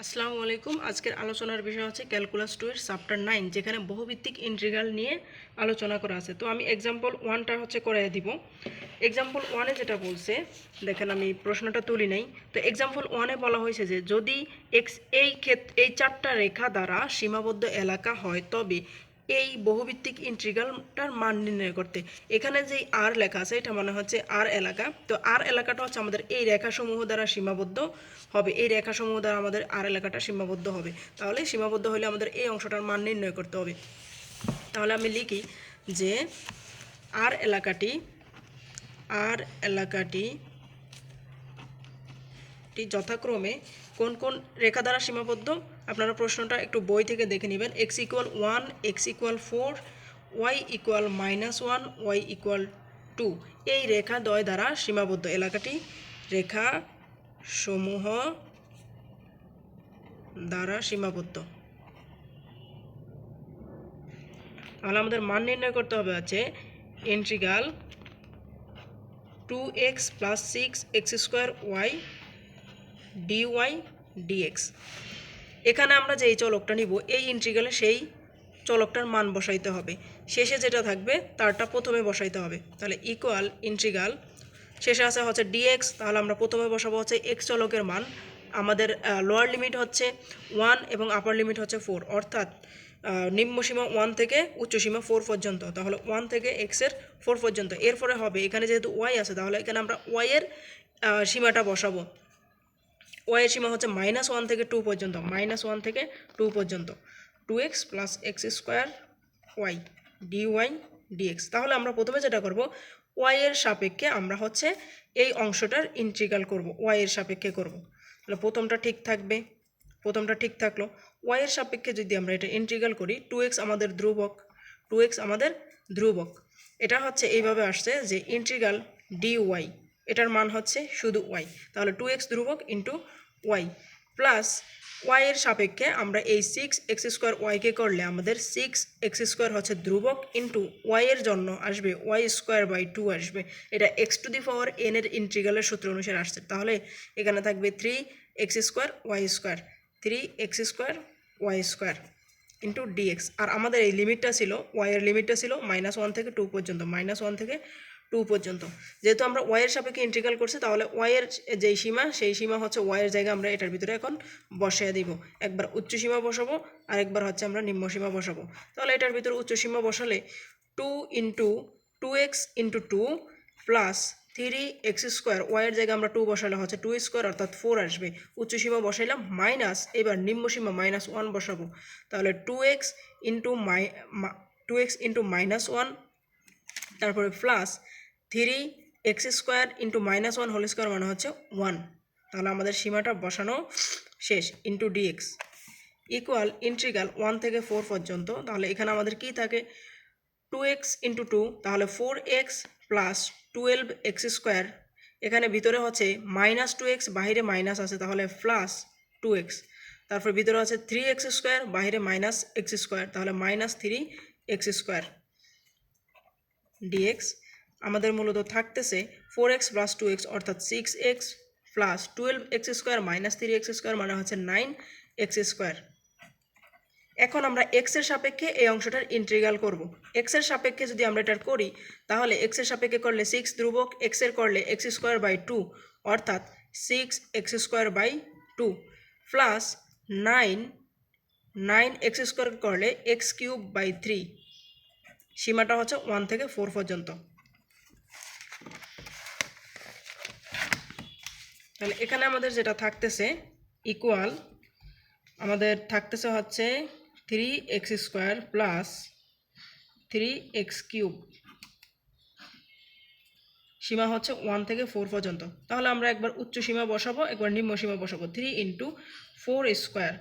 আসসালামু আলাইকুম। আজকের আলোচনার বিষয় হচ্ছে ক্যালকুলাস 2 এর চ্যাপ্টার 9, যেখানে বহুভিত্তিক ইন্টিগ্রাল নিয়ে আলোচনা করা আছে। তো আমি এক্সাম্পল 1টা করে দিব। এক্সাম্পল 1-এ যেটা বলছে, দেখেন আমি প্রশ্নটা তুলি নাই। তো এক্সাম্পল 1-এ বলা হয়েছে যে যদি এক্স এই চারটা রেখা দ্বারা সীমাবদ্ধ এলাকা হয় তবে এই বহুভিত্তিক ইন্টিগ্রালটার মান নির্ণয় করতে। এখানে যে আর লেখা আছে এটা মনে হচ্ছে আর এলাকা। তো আর এলাকাটা হচ্ছে আমাদের এই রেখাসমূহ দ্বারা সীমাবদ্ধ হবে, এই রেখাসমূহ দ্বারা আমাদের আর এলাকাটা সীমাবদ্ধ হবে। তাহলে সীমাবদ্ধ হলে আমাদের এই অংশটার মান নির্ণয় করতে হবে। তাহলে আমি লিখি যে আর এলাকাটি যথাক্রমে কোন কোন রেখা দ্বারা সীমাবদ্ধ। আপনারা প্রশ্নটা একটু বই থেকে দেখে নেবেন। x = 1, x = 4, y = -1, y = 2 এই রেখা দ্বয় দ্বারা সীমাবদ্ধ এলাকাটি রেখা সমূহ দ্বারা সীমাবদ্ধ। তাহলে আমাদের মান নির্ণয় করতে হবে আছে integral 2x + 6x² dy dx। এখানে আমরা যে এই চলকটা নিব এই ইন্টিগ্রালে সেই চলকটার মান বসাইতে হবে। শেষে যেটা থাকবে তারটা প্রথমে বসাইতে হবে। তাহলে ইকুয়াল ইন্টিগ্রাল শেষে আছে হচ্ছে dx। তাহলে আমরা প্রথমে বসাবো হচ্ছে x চলকের মান। আমাদের লোয়ার লিমিট হচ্ছে 1 এবং আপার লিমিট হচ্ছে 4, অর্থাৎ নিম্ন সীমা 1 থেকে উচ্চ সীমা 4 পর্যন্ত। তাহলে 1 থেকে x এর 4 পর্যন্ত। এরপরে হবে এখানে যেহেতু y আছে তাহলে এখানে আমরা y এর সীমাটা বসাবো। y এর সীমা হচ্ছে -1 থেকে 2 পর্যন্ত, -1 থেকে 2 পর্যন্ত। 2x + x² y dy dx। তাহলে আমরা প্রথমে যেটা করব y এর সাপেক্ষে আমরা হচ্ছে এই অংশটার ইন্টিগ্রাল করব, y এর সাপেক্ষে করব। তাহলে প্রথমটা ঠিক থাকলো। y এর সাপেক্ষে যদি আমরা এটা ইন্টিগ্রাল করি 2x আমাদের ধ্রুবক। এটা হচ্ছে এইভাবে আসছে যে ইন্টিগ্রাল dy, এটার মান হচ্ছে শুধু y। তাহলে 2x ধ্রুবক ইন্টু y প্লাস y এর সাপেক্ষে আমরা এই 6x² কে করলে আমাদের 6x² হচ্ছে ধ্রুবক ইন্টু y এর জন্য আসবে y²/2 আসবে। এটা x⁴n এর ইন্টিগ্রালের সূত্র অনুসারে আসছে। তাহলে এখানে থাকবে 3x² y² 3x² y² into dx। আর আমাদের এই লিমিটটা ছিল y এর লিমিটটা ছিল -1 থেকে 2 পর্যন্ত, -1 থেকে 2 পর্যন্ত। যেহেতু আমরা y এর সাপেক্ষে ইন্টিগ্রাল করছি তাহলে y এর যেই সীমা সেই সীমা হচ্ছে y এর জায়গায় আমরা এটার ভিতরে এখন বসিয়ে দিব। একবার উচ্চ সীমা বসাবো আর একবার হচ্ছে আমরা নিম্ন সীমা বসাবো। তাহলে এটার ভিতরে উচ্চ সীমা বসালে 2 × 2x × 2 প্লাস 3x², y এর জায়গায় আমরা 2 বসালে হচ্ছে 2² অর্থাৎ 4 আসবে। উচ্চ সীমা বসাইলাম মাইনাস, এবার নিম্ন সীমা -1 বসাবো। তাহলে 2x × -1 তারপরে প্লাস 3x² × -1² মানে হচ্ছে 1। তাহলে আমাদের সীমাটা বসানো শেষ। ইন্টু dx ইকুয়াল ইন্টিগ্রাল 1 থেকে 4 পর্যন্ত। তাহলে এখানে আমাদের কি থাকে 2x × 2, তাহলে 4x প্লাস 12x²। এখানে ভিতরে হচ্ছে -2x, বাহিরে মাইনাস আছে তাহলে প্লাস 2x। তারপর ভিতরে আছে 3x², বাহিরে -x², তাহলে -3x² dx। আমাদের মূলত থাকতেছে 4x + 2x অর্থাৎ 6x প্লাস 12x² -3x² মানে হচ্ছে 9x²। এখন আমরা x এর সাপেক্ষে এই অংশটার ইন্টিগ্রাল করব। x এর সাপেক্ষে যদি আমরা এটা করি তাহলে x এর সাপেক্ষে করলে 6 ধ্রুবক, x এর করলে x²/2 অর্থাৎ 6x²/2 প্লাস 9x² করলে x³/3। সীমাটা হচ্ছে 1 থেকে 4 পর্যন্ত। তাহলে এখানে আমাদের যেটা থাকতেছে ইকুয়াল আমাদের থাকতেছে হচ্ছে 3x² প্লাস 3x³ সীমা হচ্ছে 1 থেকে 4 পর্যন্ত। তাহলে আমরা একবার উচ্চ সীমা বসাবো, একবার নিম্ন সীমা বসাবো। 3 × 4²